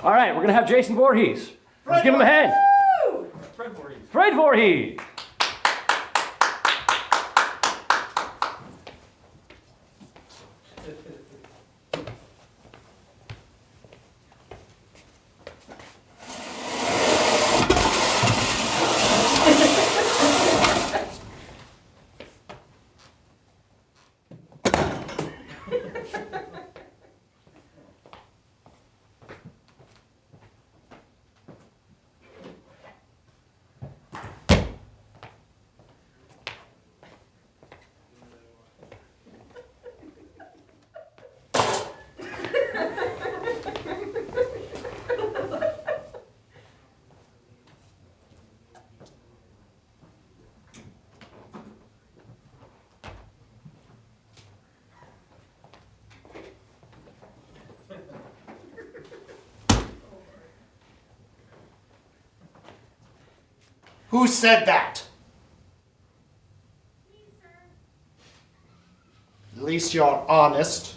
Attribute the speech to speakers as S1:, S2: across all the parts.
S1: All right, we're going to have Jason Voorhees. Let's give him a hand.
S2: Fred Voorhees.
S1: Fred Voorhees.
S3: Who said that?
S4: Me, sir.
S3: At least you're honest.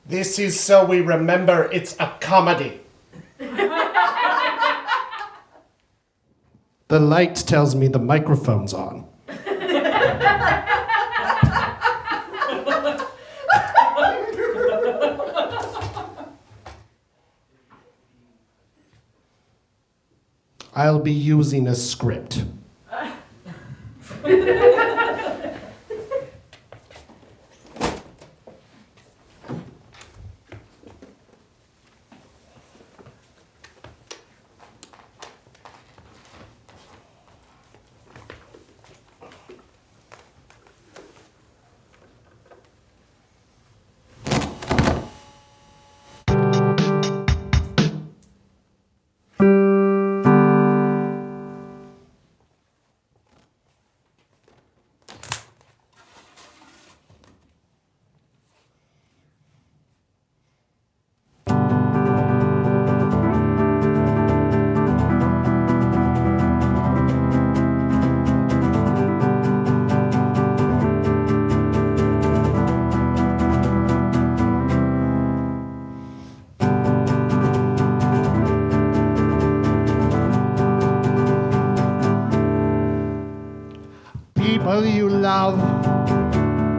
S3: This is so we remember it's a comedy. The light tells me the microphone's on. I'll be using a script. People you love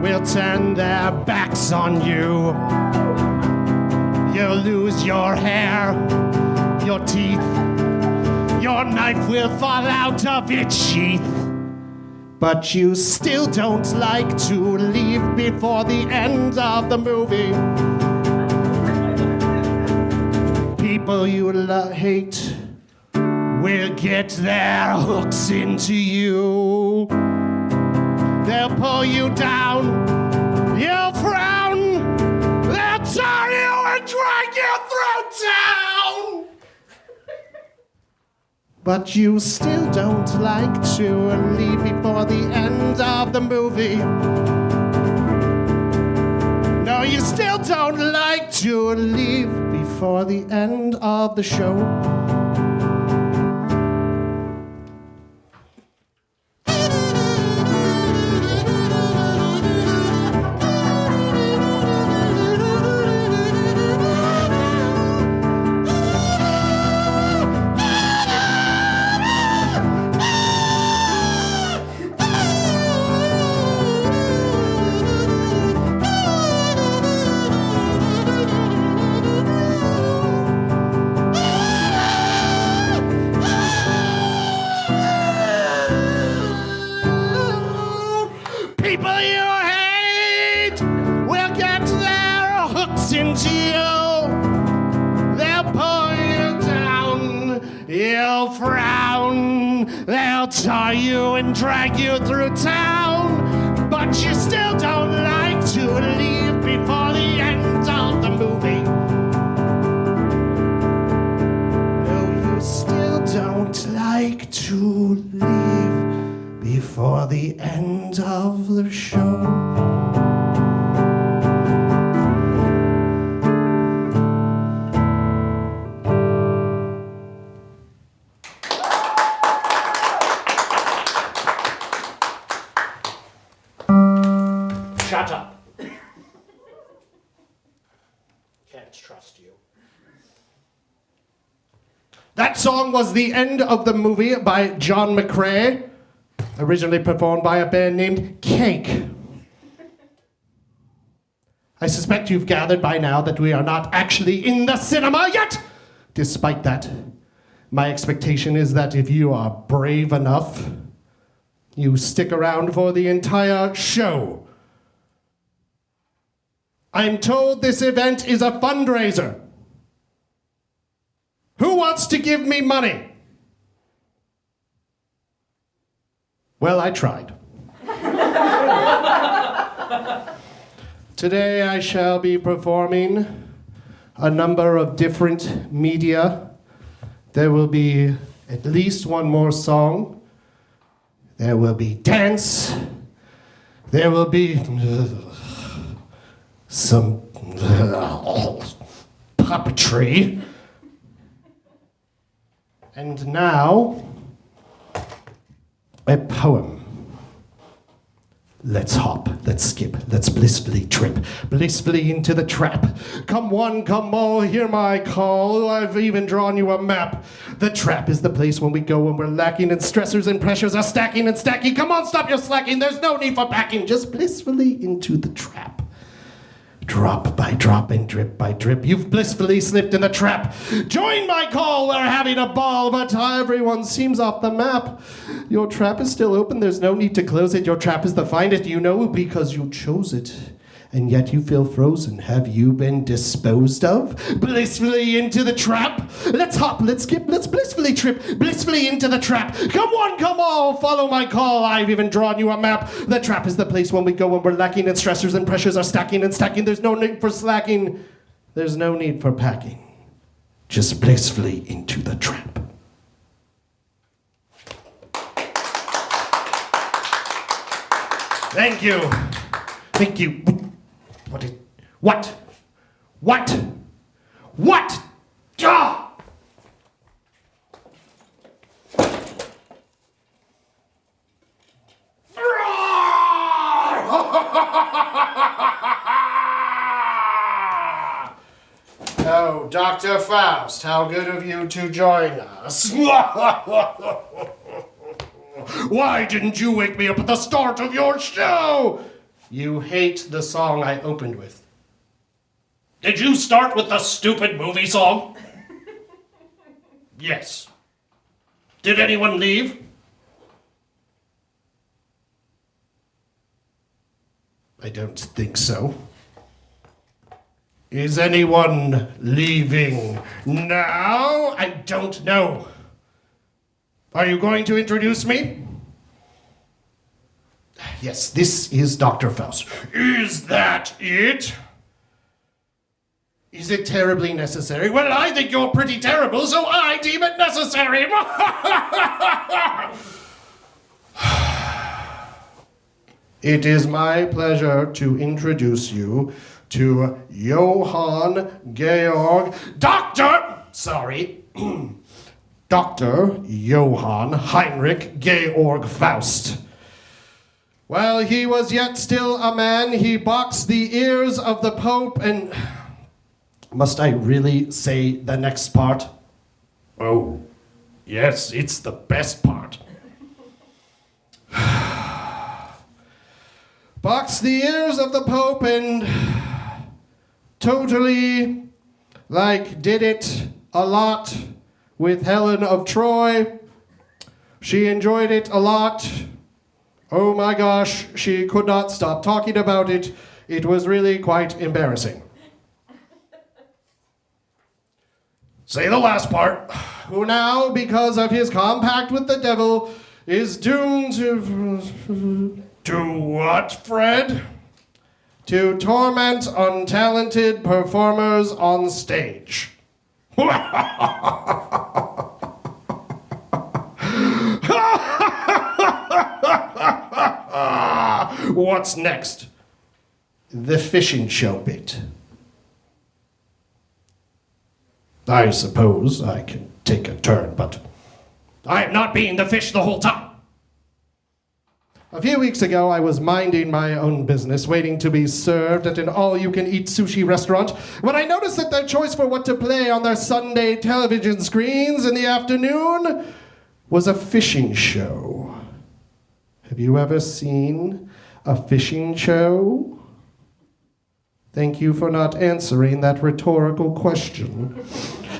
S3: will turn their backs on you. You'll lose your hair, your teeth, your knife will fall out of its sheath. But you still don't like to leave before the end of the movie. People you hate will get their hooks into you. They'll pull you down, you'll frown, they'll tie you and drag you through town. But you still don't like to leave before the end of the movie. No, you still don't like to leave before the end of the show. People you hate will get their hooks into you. They'll pull you down, you'll frown. down. They'll tie you and drag you through town. But you still don't like to leave before the end of the movie. No, you still don't like to leave before the end of the show. Shut up. Can't trust you. That song was the end of the movie by John McCrae, originally performed by a band named Cake. I suspect you've gathered by now that we are not actually in the cinema yet. Despite that, my expectation is that if you are brave enough, you stick around for the entire show. I'm told this event is a fundraiser. Who wants to give me money? Well, I tried. Today I shall be performing a number of different media. There will be at least one more song. There will be dance. There will be some puppetry. And now, a poem. Let's hop, let's skip, let's blissfully trip, blissfully into the trap. Come one, come all, hear my call. I've even drawn you a map. The trap is the place when we go when we're lacking and stressors and pressures are stacking and stacking. Come on, stop your slacking, there's no need for packing. Just blissfully into the trap. Drop by drop and drip by drip, you've blissfully slipped in the trap. Join my call, we're having a ball, but everyone seems off the map. Your trap is still open, there's no need to close it. Your trap is the find it, you know, because you chose it. And yet you feel frozen. Have you been disposed of? Blissfully into the trap. Let's hop, let's skip, let's blissfully trip, blissfully into the trap. Come one, come all, follow my call. I've even drawn you a map. The trap is the place when we go when we're lacking and stressors and pressures are stacking and stacking. There's no need for slacking. There's no need for packing. Just blissfully into the trap. Thank you. Thank you. What? Ah! Oh, Dr. Faust, how good of you to join us. Why didn't you wake me up at the start of your show? You hate the song I opened with. Did you start with the stupid movie song? Yes. Did anyone leave? I don't think so. Is anyone leaving now? I don't know. Are you going to introduce me? Yes, this is Dr. Faust. Is that it? Is it terribly necessary? Well, I think you're pretty terrible, so I deem it necessary. It is my pleasure to introduce you to Johann Georg Dr. Johann Heinrich Georg Faust. While he was yet still a man, he boxed the ears of the Pope and... Must I really say the next part? Oh, yes, it's the best part. Boxed the ears of the Pope and totally, did it a lot with Helen of Troy. She enjoyed it a lot. Oh my gosh, she could not stop talking about it. It was really quite embarrassing. Say the last part. who now, because of his compact with the devil, is doomed to... To what, Fred? To torment untalented performers on stage. What's next? The fishing show bit. I suppose I can take a turn, but I am not being the fish the whole time. A few weeks ago, I was minding my own business, waiting to be served at an all-you-can-eat sushi restaurant, when I noticed that their choice for what to play on their Sunday television screens in the afternoon was a fishing show. Have you ever seen a fishing show? Thank you for not answering that rhetorical question.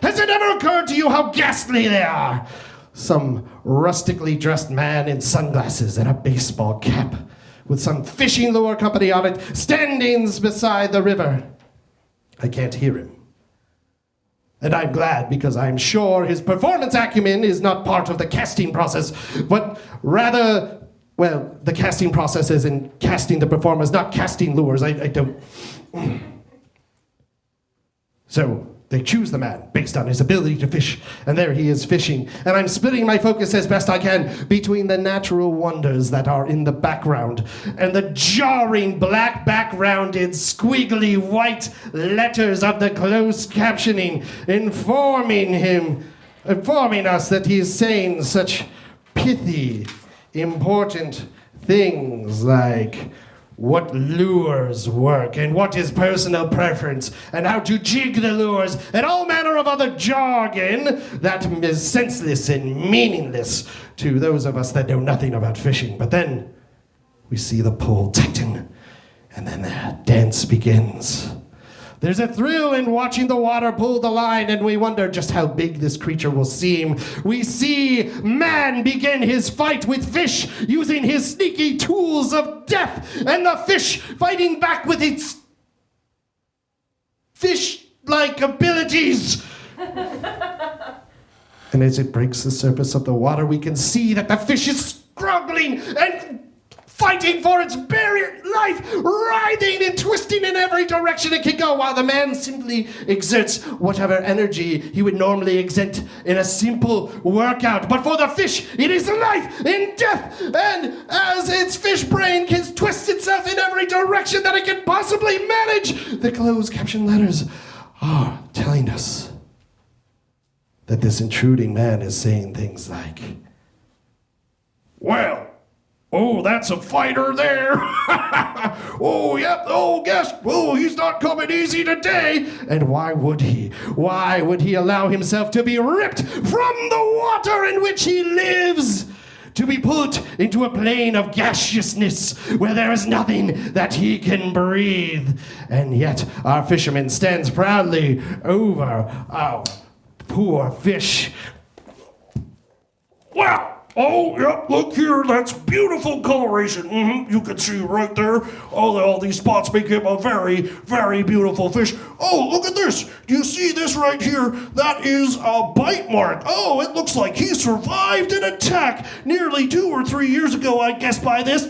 S3: Has it ever occurred to you how ghastly they are? Some rustically dressed man in sunglasses and a baseball cap, with some fishing lure company on it, standing beside the river. I can't hear him. And I'm glad, because I'm sure his performance acumen is not part of the casting process, but rather, well, the casting process is in casting the performers, not casting lures. I don't... So, they choose the man based on his ability to fish, and there he is fishing. And I'm splitting my focus as best I can between the natural wonders that are in the background and the jarring black backgrounded squiggly white letters of the closed captioning informing us that he is saying such pithy, important things like what lures work, and what is personal preference, and how to jig the lures, and all manner of other jargon that is senseless and meaningless to those of us that know nothing about fishing. But then we see the pole tighten, and then the dance begins. There's a thrill in watching the water pull the line, and we wonder just how big this creature will seem. We see man begin his fight with fish, using his sneaky tools of death, and the fish fighting back with its fish-like abilities. And as it breaks the surface of the water, we can see that the fish is struggling and fighting for its very life, writhing and twisting in every direction it can go, while the man simply exerts whatever energy he would normally exert in a simple workout. But for the fish, it is life and death, and as its fish brain can twist itself in every direction that it can possibly manage, the closed caption letters are telling us that this intruding man is saying things like, well, oh, that's a fighter there. Oh, yep. Oh, guess. Oh, he's not coming easy today. And why would he? Why would he allow himself to be ripped from the water in which he lives? To be put into a plane of gaseousness where there is nothing that he can breathe. And yet our fisherman stands proudly over our poor fish. Wow. Oh, yep, look here, that's beautiful coloration. You can see right there, all these spots make him a very, very beautiful fish. Oh, look at this. Do you see this right here? That is a bite mark. Oh, it looks like he survived an attack nearly 2 or 3 years ago, I guess, by this.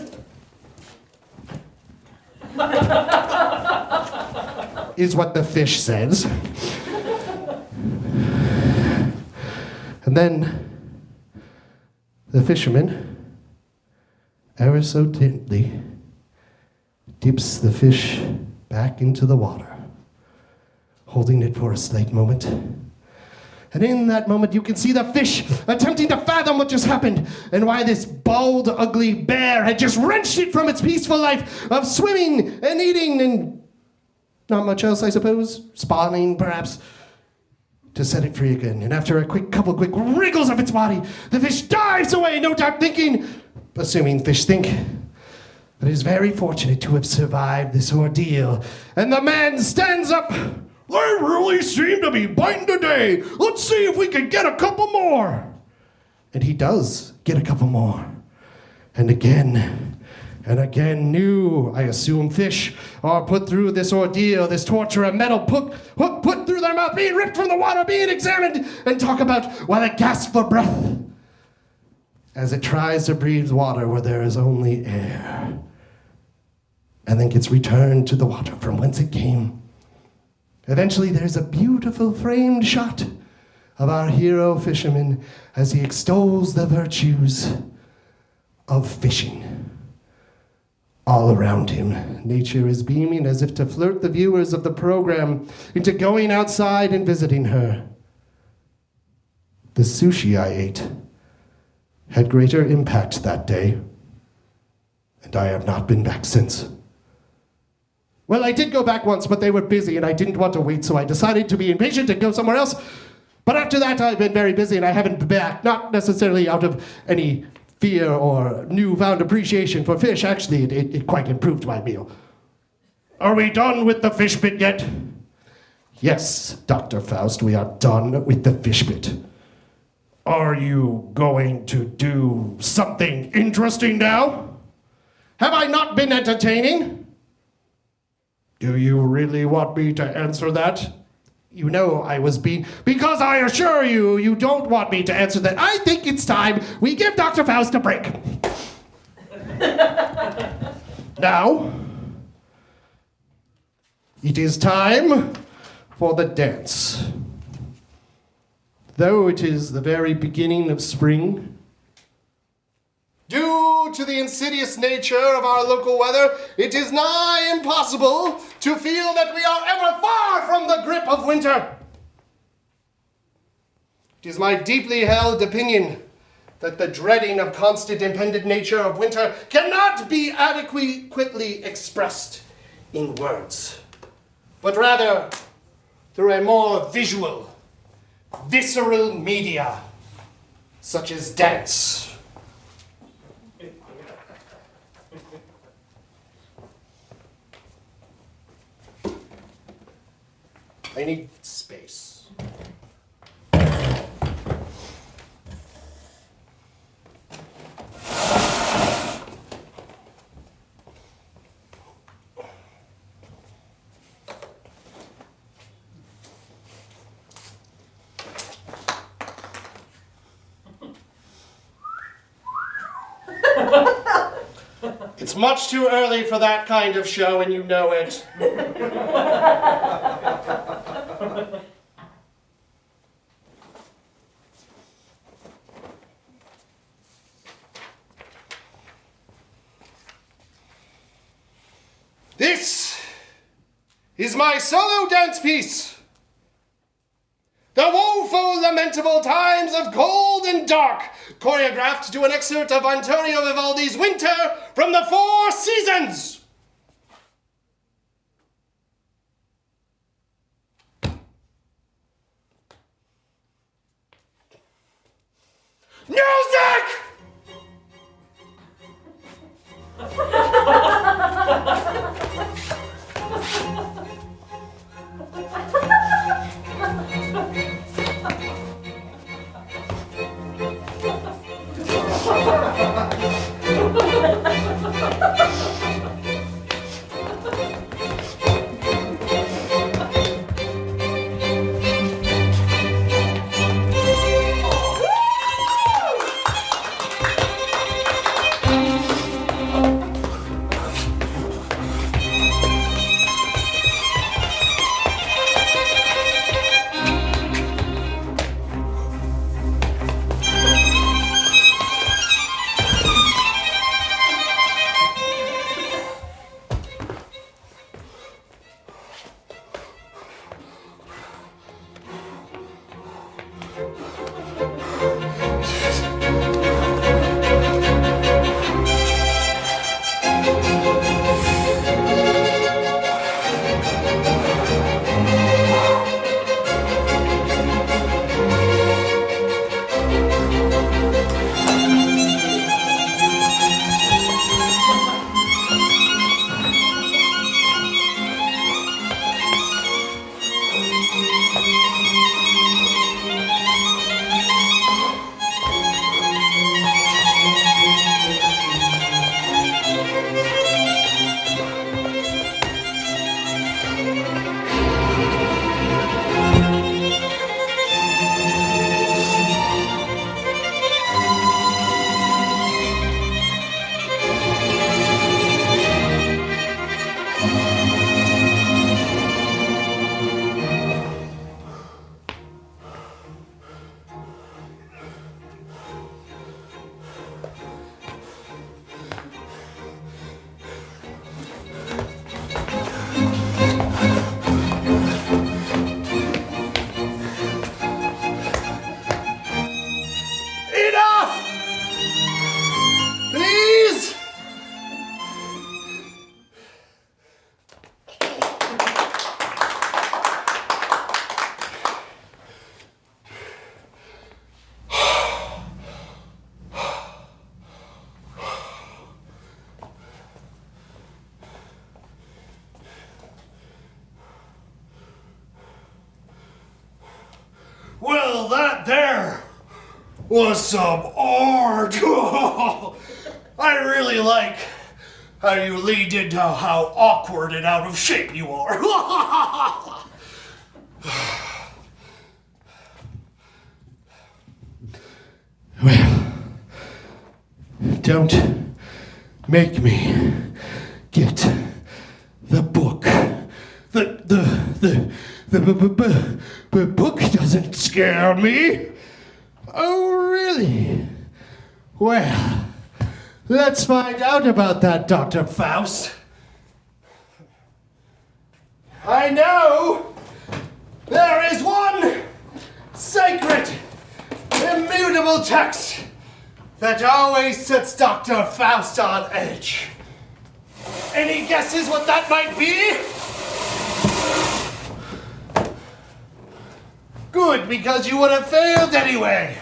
S3: Is what the fish says. And then the fisherman, ever so gently, dips the fish back into the water, holding it for a slight moment. And in that moment, you can see the fish attempting to fathom what just happened and why this bald, ugly bear had just wrenched it from its peaceful life of swimming and eating and not much else, I suppose, spawning perhaps, to set it free again. And after a couple quick wriggles of its body, the fish dives away, no doubt thinking, assuming fish think, that it is very fortunate to have survived this ordeal. And the man stands up. They really seem to be biting today. Let's see if we can get a couple more. And he does get a couple more. And again, and again new, I assume, fish are put through this ordeal, this torture, a metal hook put through their mouth, being ripped from the water, being examined, and talk about while it gasps for breath as it tries to breathe water where there is only air, and then gets returned to the water from whence it came. Eventually, there's a beautiful framed shot of our hero fisherman as he extols the virtues of fishing. All around him, nature is beaming as if to flirt the viewers of the program into going outside and visiting her. The sushi I ate had greater impact that day, and I have not been back since. Well, I did go back once, but they were busy and I didn't want to wait, so I decided to be impatient and go somewhere else. But after that, I've been very busy and I haven't been back, not necessarily out of any fear or newfound appreciation for fish. Actually, it quite improved my meal. Are we done with the fish bit yet? Yes, Dr. Faust, we are done with the fish bit. Are you going to do something interesting now? Have I not been entertaining? Do you really want me to answer that? You know I was being... Because I assure you, you don't want me to answer that. I think it's time we give Dr. Faust a break. Now, it is time for the dance. Though it is the very beginning of spring, due to the insidious nature of our local weather, it is nigh impossible to feel that we are ever far from the grip of winter. It is my deeply held opinion that the dreading of constant impendent nature of winter cannot be adequately expressed in words, but rather through a more visual, visceral media, such as dance. I need space. It's much too early for that kind of show, and you know it. This is my solo dance piece. The woeful, lamentable times of cold and dark, choreographed to an excerpt of Antonio Vivaldi's Winter from the Four Seasons. Music! was some art. I really like how you leaned into how awkward and out of shape you are. Well, don't make me get the book. The book doesn't scare me. Oh, really? Well, let's find out about that, Dr. Faust. I know there is one sacred, immutable text that always sets Dr. Faust on edge. Any guesses what that might be? Good, because you would have failed anyway.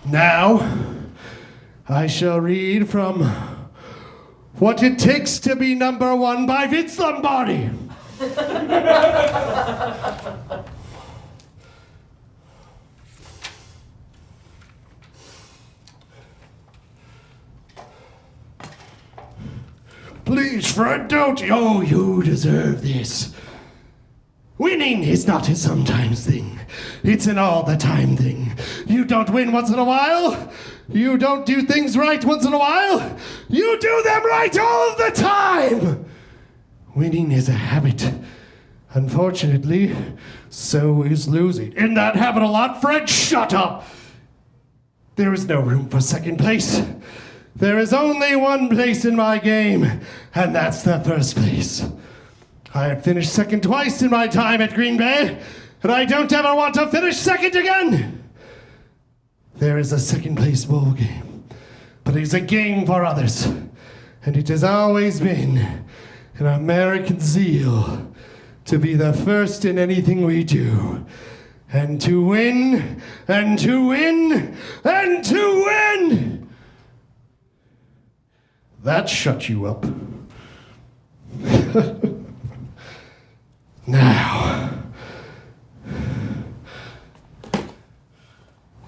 S3: Now, I shall read from What It Takes to Be Number One by Vince Lombardi. Please, Fred, don't. Oh, you deserve this. Winning is not a sometimes thing. It's an all-the-time thing. You don't win once in a while. You don't do things right once in a while. You do them right all of the time. Winning is a habit. Unfortunately, so is losing. In that habit a lot, Fred, shut up. There is no room for second place. There is only one place in my game, and that's the first place. I have finished second twice in my time at Green Bay, and I don't ever want to finish second again. There is a second place bowl game, but it is a game for others, and it has always been an American zeal to be the first in anything we do, and to win, and to win, and to win. That shut you up. Now,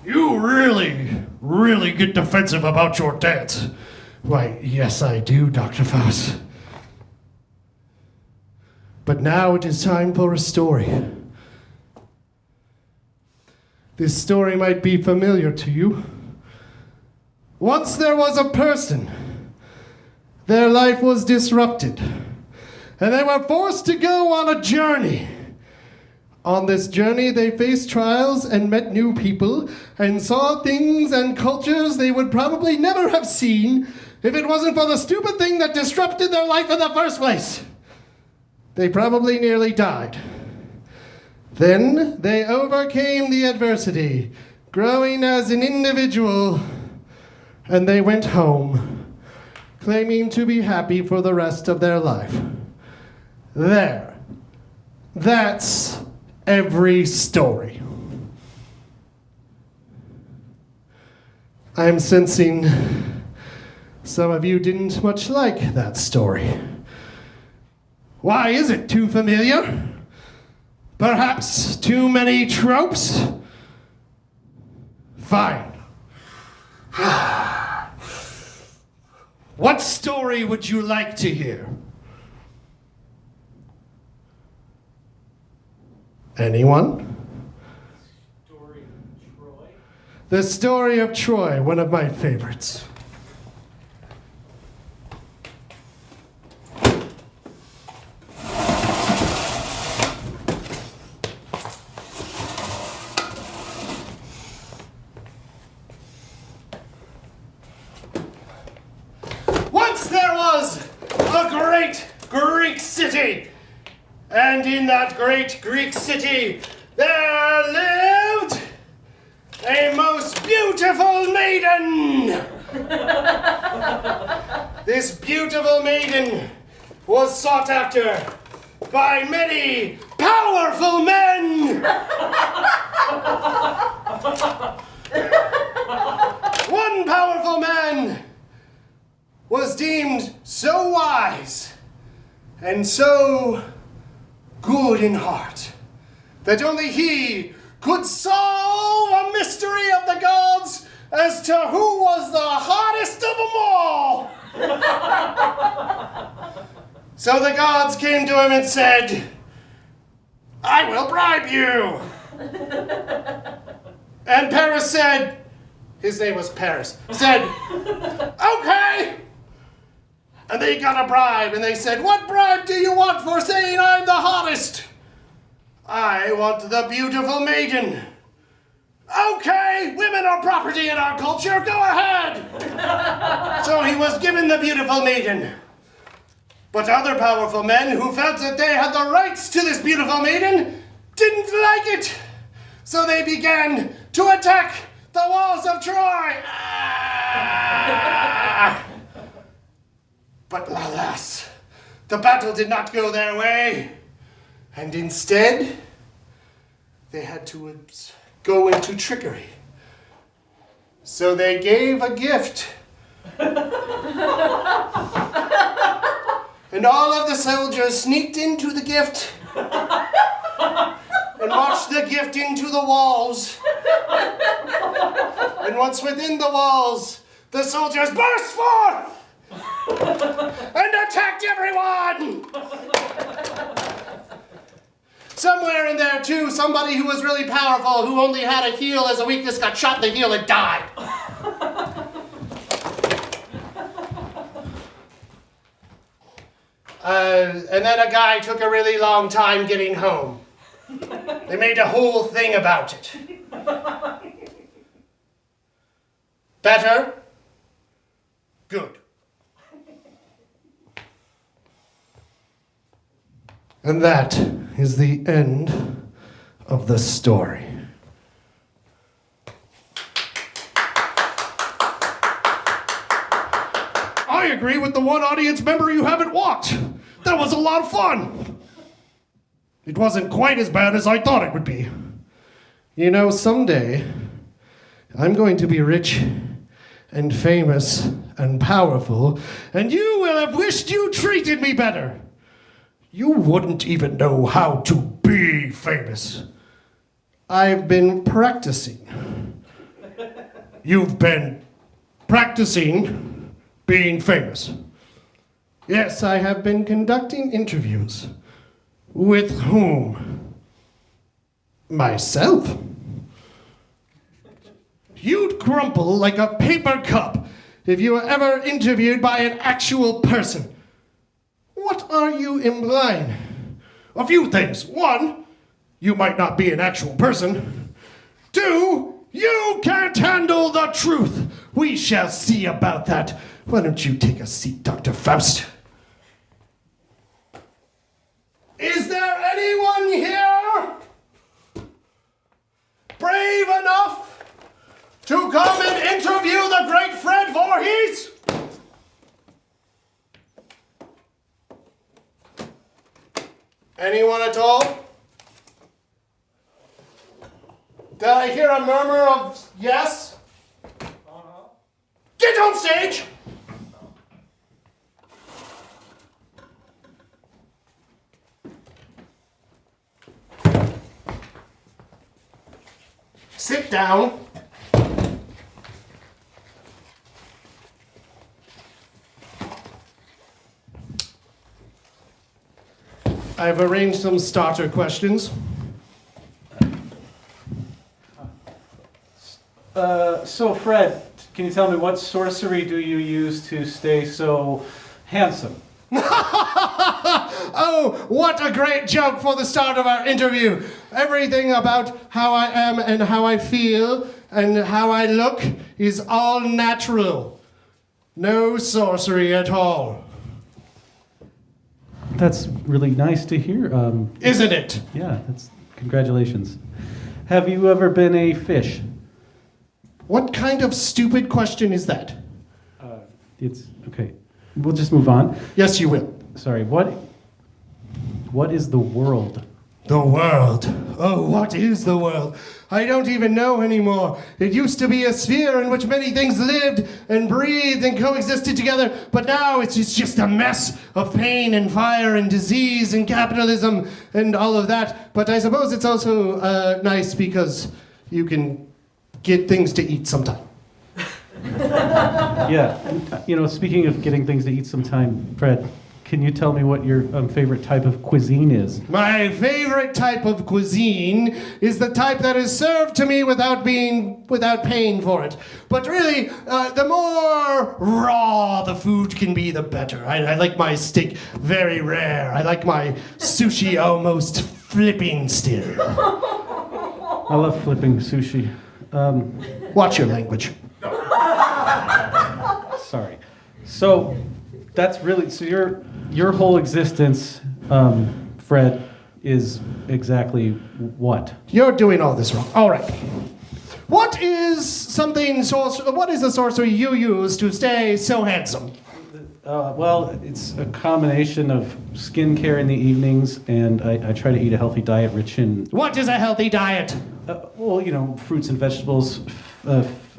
S3: you really get defensive about your dance. Why, yes, I do, Dr. Faust. But now it is time for a story. This story might be familiar to you. Once there was a person. Their life was disrupted, and they were forced to go on a journey. On this journey, they faced trials and met new people and saw things and cultures they would probably never have seen if it wasn't for the stupid thing that disrupted their life in the first place. They probably nearly died. Then they overcame the adversity, growing as an individual, and they went home, claiming to be happy for the rest of their life. There. That's every story. I'm sensing some of you didn't much like that story. Why is it too familiar? Perhaps too many tropes? Fine. What story would you like to hear? Anyone?
S2: Story of Troy.
S3: The Story of Troy, one of my favorites. Once there was a great Greek city, and in that great Greek city there lived a most beautiful maiden. This beautiful maiden was sought after by many powerful men. One powerful man was deemed so wise and so good in heart that only he could solve a mystery of the gods as to who was the hottest of them all. So the gods came to him and said, I will bribe you. And Paris said, his name was Paris, said, okay. And they got a bribe, and they said, what bribe do you want for saying I'm the hottest? I want the beautiful maiden. Okay, women are property in our culture, go ahead. So he was given the beautiful maiden. But other powerful men who felt that they had the rights to this beautiful maiden didn't like it. So they began to attack the walls of Troy. But alas, the battle did not go their way. And instead, they had to go into trickery. So they gave a gift. And all of the soldiers sneaked into the gift and marched the gift into the walls. And once within the walls, the soldiers burst forth and attacked everyone. Somewhere in there, too, somebody who was really powerful, who only had a heel as a weakness, got shot in the heel and died. And then a guy took a really long time getting home. They made a whole thing about it. Better? Good. And that is the end of the story. I agree with the one audience member you haven't walked. That was a lot of fun. It wasn't quite as bad as I thought it would be. You know, someday, I'm going to be rich and famous and powerful, and you will have wished you treated me better. You wouldn't even know how to be famous. I've been practicing. You've been practicing being famous. Yes, I have been conducting interviews. With whom? Myself. You'd crumple like a paper cup if you were ever interviewed by an actual person. What are you implying? A few things. One, you might not be an actual person. Two, you can't handle the truth. We shall see about that. Why don't you take a seat, Dr. Faust? Is there anyone here brave enough to come and interview the great Fred Voorhees? Anyone at all? Did I hear a murmur of yes? Get on stage! Sit down. I've arranged some starter questions.
S2: So Fred, can you tell me what sorcery do you use to stay so handsome?
S3: Oh, what a great joke for the start of our interview. Everything about how I am and how I feel and how I look is all natural. No sorcery at all.
S2: That's really nice to hear.
S3: Isn't it?
S2: Yeah, congratulations. Have you ever been a fish?
S3: What kind of stupid question is that?
S2: It's okay. We'll just move on.
S3: Yes, you will.
S2: Sorry, what is the world?
S3: The world. Oh, what is the world? I don't even know anymore. It used to be a sphere in which many things lived and breathed and coexisted together, but now it's just a mess of pain and fire and disease and capitalism and all of that. But I suppose it's also nice because you can get things to eat sometime.
S2: Yeah, and, speaking of getting things to eat sometime, Fred, can you tell me what your favorite type of cuisine is?
S3: My favorite type of cuisine is the type that is served to me without paying for it. But really, the more raw the food can be, the better. I like my steak very rare. I like my sushi almost flipping still.
S2: I love flipping sushi.
S3: Watch your language.
S2: Sorry. So that's really your whole existence, Fred, is exactly what?
S3: You're doing all this wrong. All right. What is the sorcery you use to stay so handsome?
S2: Well, it's a combination of skincare in the evenings, and I try to eat a healthy diet rich in...
S3: What is a healthy diet?
S2: Fruits and vegetables,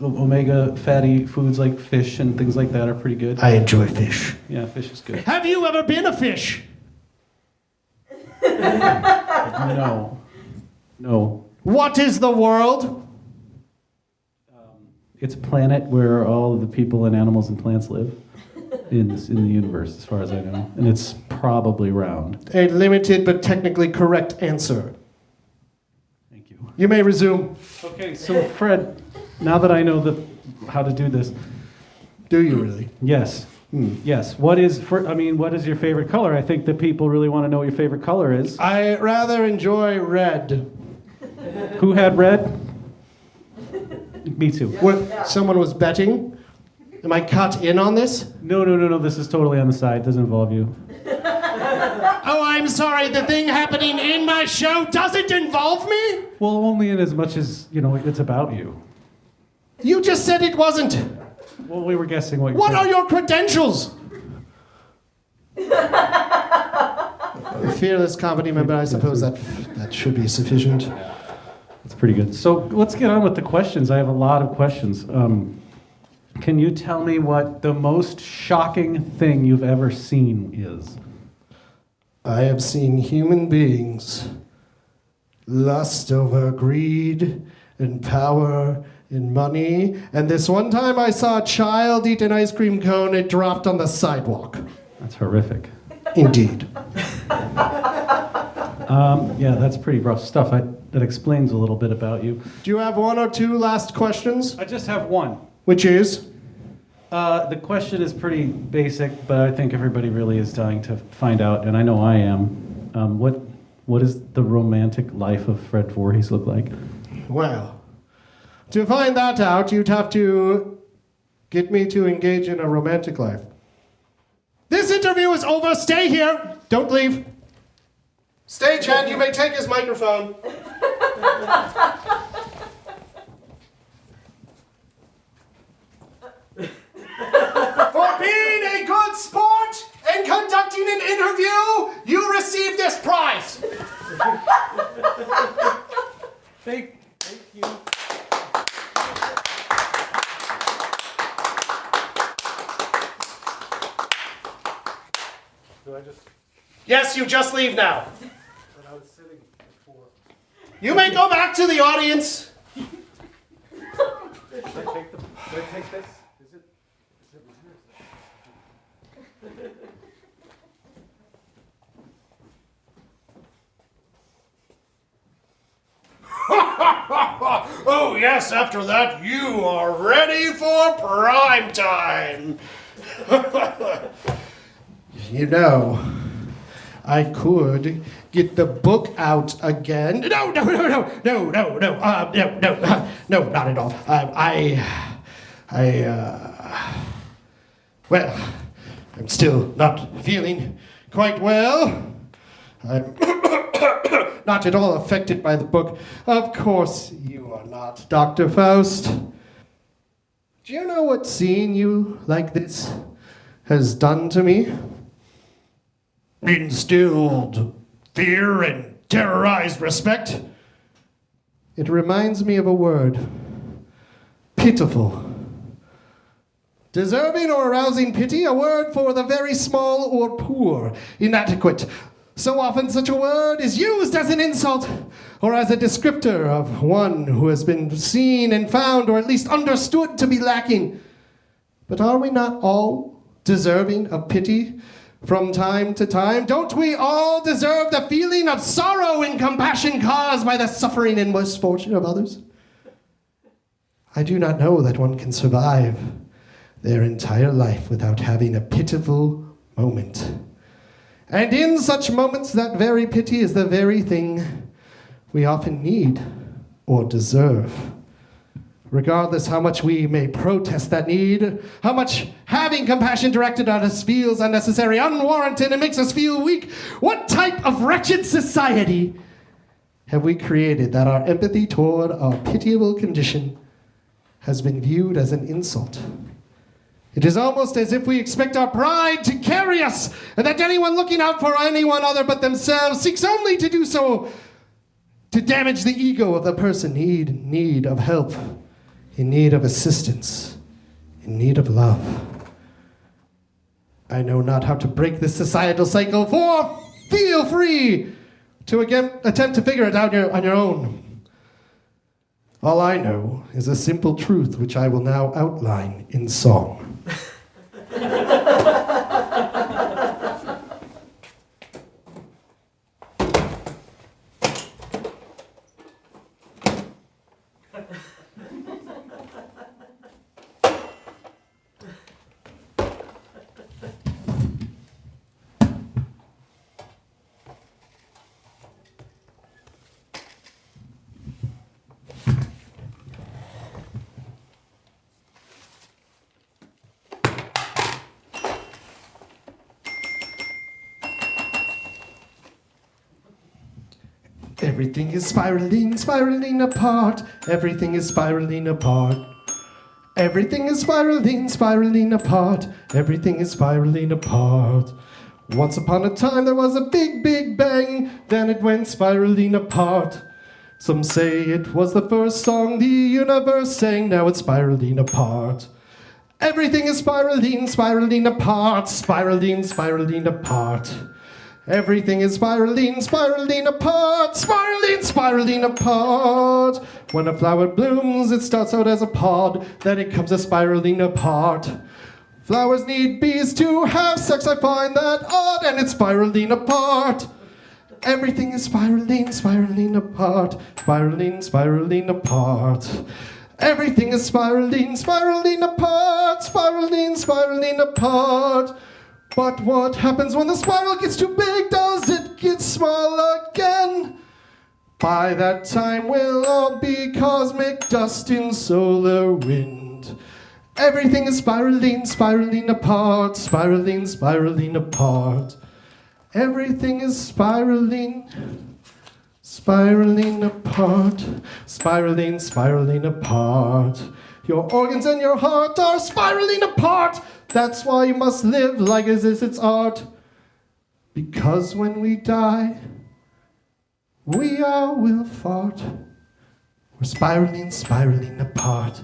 S2: omega fatty foods like fish and things like that are pretty good.
S3: I enjoy fish.
S2: Yeah, fish is good.
S3: Have you ever been a fish?
S2: No.
S3: What is the world?
S2: It's a planet where all of the people and animals and plants live in the universe, as far as I know. And it's probably round.
S3: A limited but technically correct answer.
S2: Thank you.
S3: You may resume.
S2: Okay, so Fred, now that I know how to do this,
S3: Do you really?
S2: yes. Yes. What is your favorite color? I think that people really want to know what your favorite color is.
S3: I rather enjoy red.
S2: Who had red? Me too.
S3: Someone was betting? Am I cut in on this?
S2: No. This is totally on the side. Doesn't involve you.
S3: Oh, I'm sorry. The thing happening in my show doesn't involve me?
S2: Well, only in as much as, it's about you.
S3: You just said it wasn't.
S2: Well, we were guessing what you
S3: What are your credentials? A fearless comedy member, I suppose that should be sufficient.
S2: That's pretty good. So let's get on with the questions. I have a lot of questions. Can you tell me what the most shocking thing you've ever seen is?
S3: I have seen human beings lust over greed and power and money. And this one time I saw a child eat an ice cream cone. It dropped on the sidewalk.
S2: That's horrific.
S3: Indeed.
S2: Yeah, that's pretty rough stuff. That explains a little bit about you.
S3: Do you have one or two last questions?
S2: I just have one.
S3: Which is?
S2: The question is pretty basic, but I think everybody really is dying to find out, and I know I am. What does the romantic life of Fred Voorhees look like?
S3: Well, to find that out, you'd have to get me to engage in a romantic life. This interview is over. Stay here. Don't leave. Stay, Chad. You may take his microphone. For being a good sport and conducting an interview, you receive this prize.
S2: Thank you.
S3: Yes, you just leave now. You may go back to the audience.
S2: Did I take this? Is it mine or is it?
S3: Oh, yes, after that, you are ready for prime time. You know, I could get the book out again. No, not at all. Well, I'm still not feeling quite well. I'm not at all affected by the book. Of course you are not, Dr. Faust. Do you know what seeing you like this has done to me? Instilled fear and terrorized respect. It reminds me of a word. Pitiful. Deserving or arousing pity, a word for the very small or poor, inadequate. So often such a word is used as an insult or as a descriptor of one who has been seen and found or at least understood to be lacking. But are we not all deserving of pity from time to time? Don't we all deserve the feeling of sorrow and compassion caused by the suffering and misfortune of others? I do not know that one can survive their entire life without having a pitiful moment. And in such moments, that very pity is the very thing we often need or deserve. Regardless how much we may protest that need, how much having compassion directed at us feels unnecessary, unwarranted, and makes us feel weak, what type of wretched society have we created that our empathy toward our pitiable condition has been viewed as an insult? It is almost as if we expect our pride to carry us, and that anyone looking out for anyone other but themselves seeks only to do so to damage the ego of the person in need of help, in need of assistance, in need of love. I know not how to break this societal cycle, for feel free to again attempt to figure it out on your own. All I know is a simple truth which I will now outline in song. Everything is spiraling, spiraling apart. Everything is spiraling apart. Everything is spiraling, spiraling apart. Everything is spiraling apart. Once upon a time there was a big, big bang. Then it went spiraling apart. Some say it was the first song the universe sang. Now it's spiraling apart. Everything is spiraling, spiraling apart. Spiraling, spiraling apart. Everything is spiraling, spiraling apart, spiraling, spiraling apart. When a flower blooms, it starts out as a pod, then it comes a spiraling apart. Flowers need bees to have sex, I find that odd, and it's spiraling apart. Everything is spiraling, spiraling apart, spiraling, spiraling apart. Everything is spiraling, spiraling apart, spiraling, spiraling apart. But what happens when the spiral gets too big? Does it get small again? By that time we'll all be cosmic dust in solar wind. Everything is spiraling, spiraling apart, spiraling, spiraling apart. Everything is spiraling, spiraling apart, spiraling, spiraling apart. Your organs and your heart are spiraling apart. That's why you must live like as if it's art. Because when we die, we all will fart. We're spiraling, spiraling apart.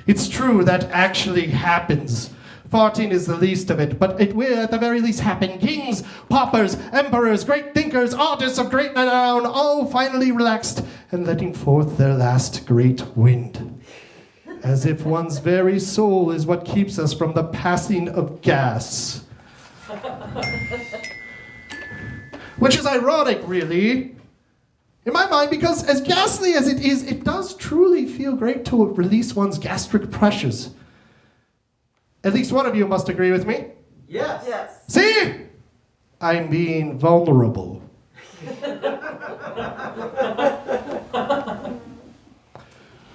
S3: It's true that actually happens. Farting is the least of it, but it will at the very least happen. Kings, paupers, emperors, great thinkers, artists of great renown, all finally relaxed and letting forth their last great wind. As if one's very soul is what keeps us from the passing of gas. Which is ironic, really, in my mind, because as ghastly as it is, it does truly feel great to release one's gastric pressures. At least one of you must agree with me.
S4: Yes. Yes.
S3: See? I'm being vulnerable.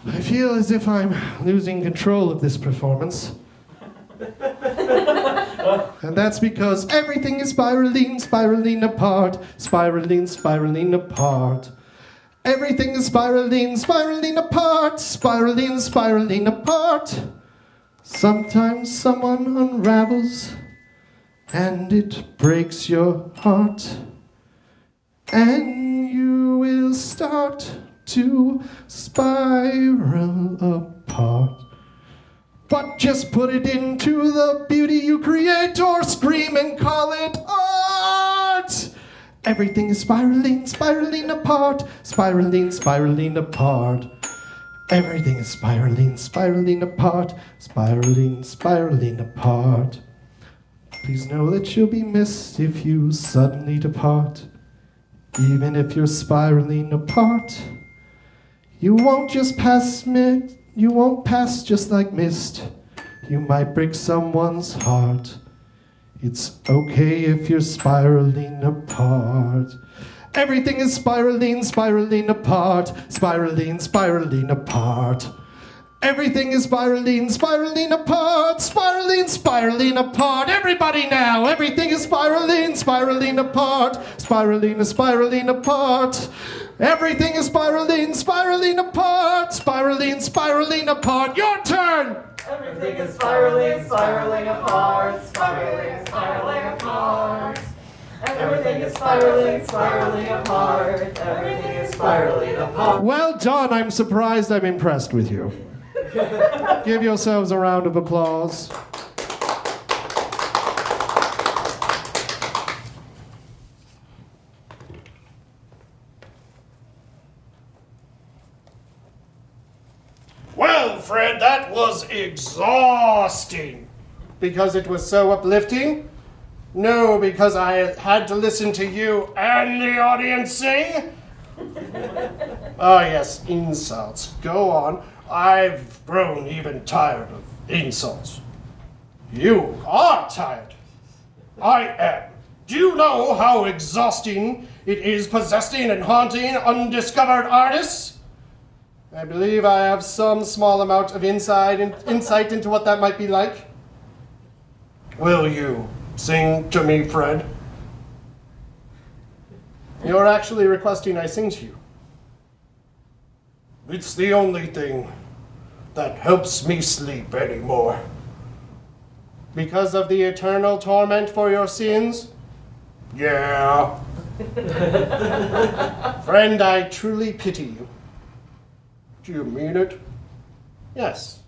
S3: I feel as if I'm losing control of this performance. And that's because everything is spiraling, spiraling apart, spiraling, spiraling apart. Everything is spiraling, spiraling apart, spiraling, spiraling apart. Sometimes someone unravels and it breaks your heart. And you start to spiral apart. But just put it into the beauty you create, or scream and call it art. Everything is spiraling, spiraling apart, spiraling, spiraling apart. Everything is spiraling, spiraling apart, spiraling, spiraling apart. Please know that you'll be missed if you suddenly depart. Even if you're spiraling apart, you won't pass just like mist. You might break someone's heart. It's okay if you're spiraling apart. Everything is spiraling, spiraling apart, spiraling, spiraling apart. Everything is spiraling, spiraling apart, spiraling, spiraling apart. Everybody now, everything is spiraling, spiraling apart, spiraling, spiraling apart. Everything is spiraling, spiraling apart, spiraling, spiraling apart. Your turn!
S4: Everything is spiraling, spiraling apart, spiraling, spiraling apart. Everything is spiraling, spiraling apart. Everything is spiraling apart.
S3: Well done, I'm surprised I'm impressed with you. Give yourselves a round of applause. Well, Fred, that was exhausting. Because it was so uplifting? No, because I had to listen to you and the audience sing? Oh, yes, insults. Go on. I've grown even tired of insults. You are tired. I am. Do you know how exhausting it is possessing and haunting undiscovered artists? I believe I have some small amount of insight into what that might be like. Will you sing to me, Fred? You're actually requesting I sing to you. It's the only thing that helps me sleep anymore. Because of the eternal torment for your sins? Yeah. Friend, I truly pity you. Do you mean it? Yes.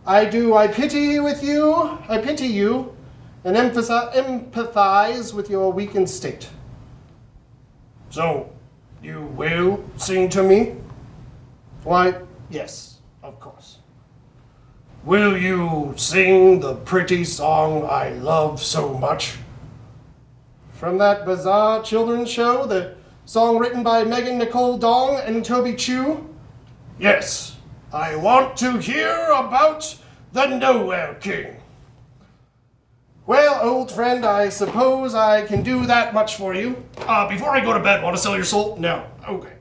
S3: I do. I pity with you. I pity you and empathize with your weakened state. So, you will sing to me? Why, yes, of course. Will you sing the pretty song I love so much? From that bizarre children's show, the song written by Megan Nicole Dong and Toby Chu? Yes, I want to hear about the Nowhere King. Well, old friend, I suppose I can do that much for you. Before I go to bed, want to sell your soul? No. Okay.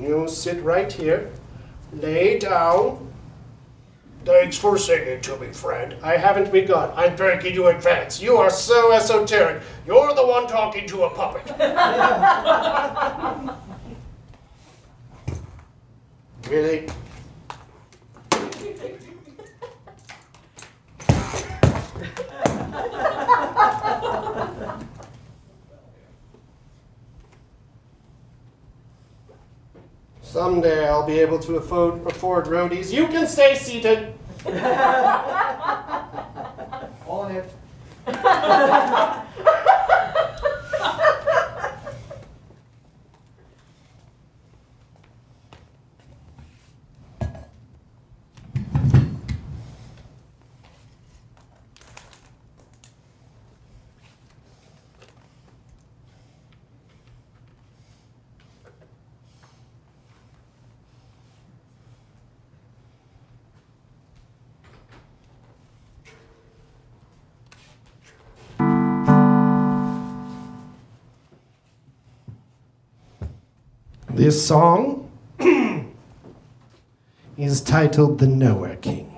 S3: You sit right here. Lay down. Thanks for singing to me, Fred. I haven't begun. I'm thanking you in advance. You are so esoteric. You're the one talking to a puppet. Really? Someday I'll be able to afford roadies. You can stay seated. All in it. This song is titled The Nowhere King.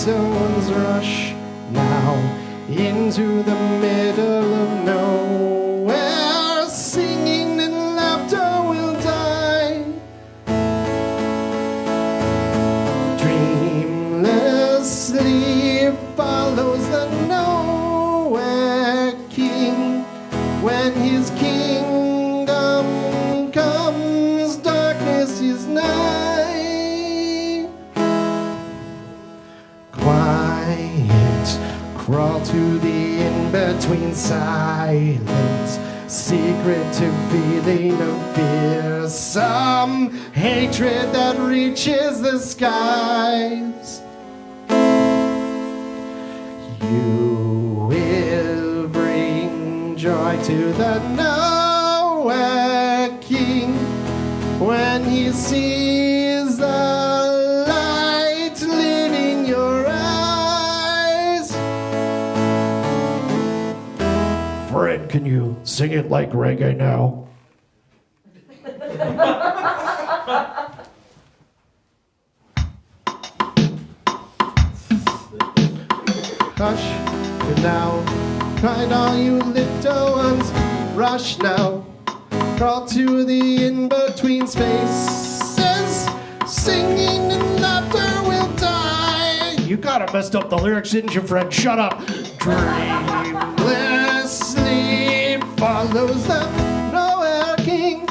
S3: little ones rush now into the middle of nowhere. Singing and laughter will die. Dreamless sleep follows the nowhere king. When his kingdom comes, darkness is nigh. Quiet, crawl to the in-between silence. Secretive feeling of fear, some hatred that reaches the skies. You will bring joy to the nowhere king when he sees the light lit in your eyes. Fred, can you sing it like reggae now? Hush now, cry all you little ones, rush now, crawl to the in-between spaces, singing and laughter will die. You gotta messed up the lyrics, didn't you, Fred? Shut up. Dreamless sleep follows the nowhere king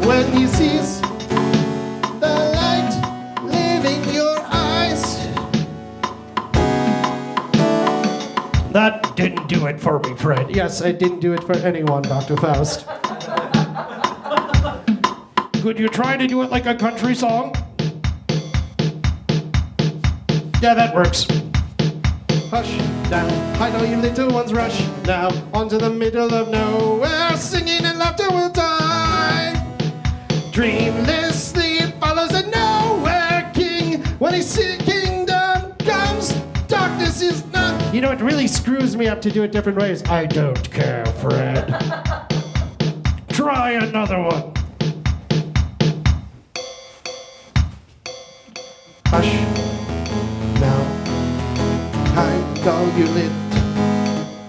S3: when he sees the light leaving your eyes. That didn't do it for me, Fred. Yes, I didn't do it for anyone, Dr. Faust. Could you try to do it like a country song? Yeah, that works. Hush now, hide all you little ones, rush now onto the middle of nowhere. Singing and laughter will die. Dreamless sleep follows a nowhere king. When his kingdom comes, darkness is not. You know, it really screws me up to do it different ways. I don't care, Fred. Try another one. Hush now, hide all you lit.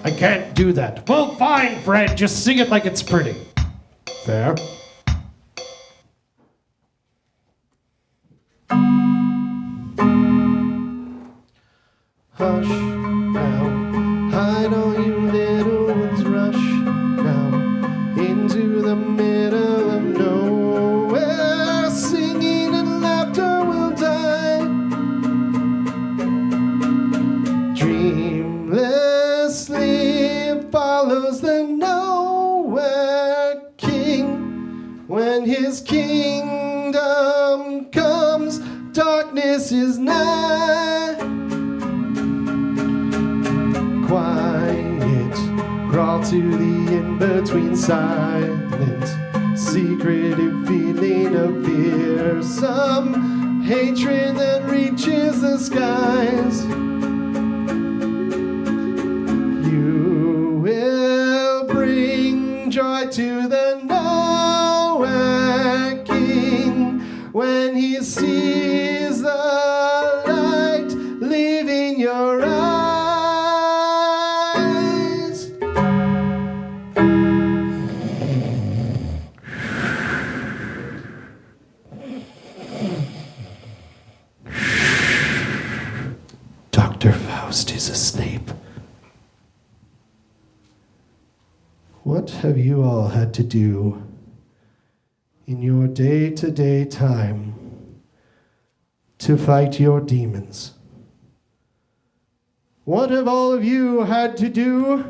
S3: I can't do that. Well, fine, Fred. Just sing it like it's pretty. Fair. Hush now, hide all you little ones, rush now into the middle of nowhere. Singing and laughter will die. Dreamless sleep follows the nowhere king. When his kingdom comes, darkness is nigh. Quiet, crawl to the in-between silence. Secretive feeling of fear, some hatred that reaches the skies. You will bring joy to the nowhere king when he sees the light leaving your eyes. Dr. Faust is asleep. What have you all had to do in your day-to-day time to fight your demons? What have all of you had to do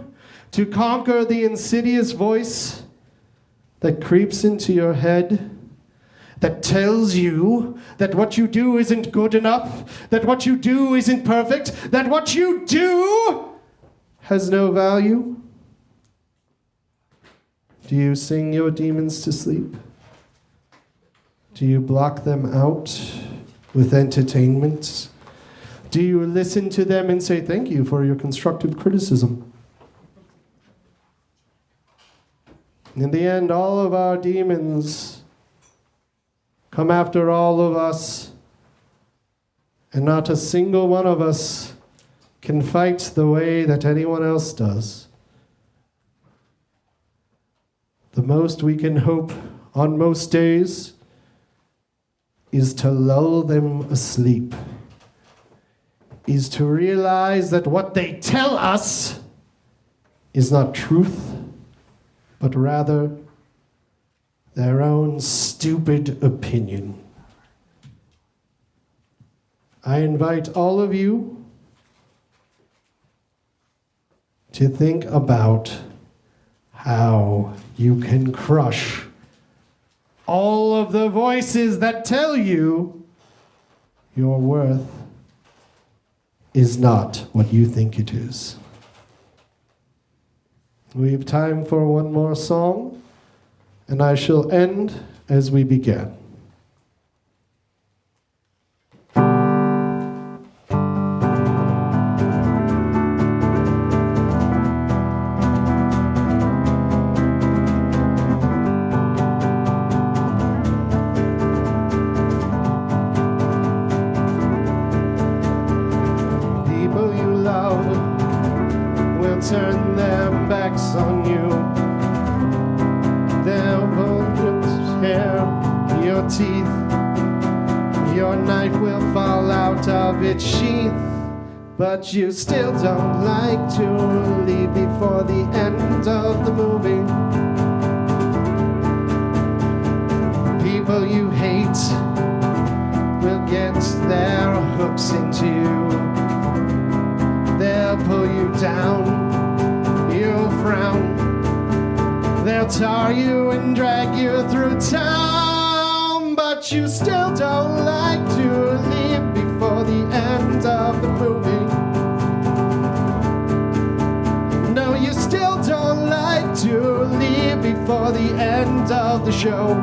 S3: to conquer the insidious voice that creeps into your head, that tells you that what you do isn't good enough, that what you do isn't perfect, that what you do has no value? Do you sing your demons to sleep? Do you block them out with entertainment? Do you listen to them and say thank you for your constructive criticism? In the end, all of our demons come after all of us, And not a single one of us can fight the way that anyone else does. The most we can hope on most days is to lull them asleep, is to realize that what they tell us is not truth, but rather their own stupid opinion. I invite all of you to think about how you can crush all of the voices that tell you your worth is not what you think it is. We have time for one more song, and I shall end as we began. Turn their backs on you. They'll pull your hair, your teeth. Your knife will fall out of its sheath. But you still don't like to leave before the end of the movie. People you hate will get their hooks into you. They'll pull you down. You'll frown. They'll tar you and drag you through town, but you still don't like to leave before the end of the movie. No, you still don't like to leave before the end of the show.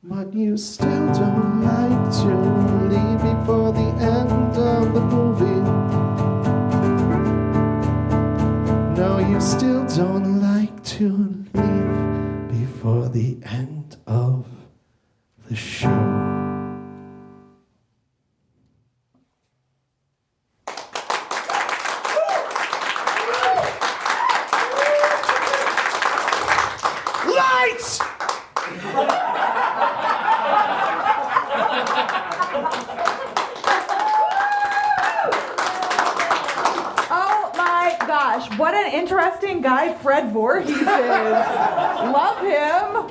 S3: But you still don't like to leave before the end of the movie. No, you still don't like to leave before the end of the show. Lights!
S4: Oh my gosh, what an interesting guy Fred Voorhees is. Love him.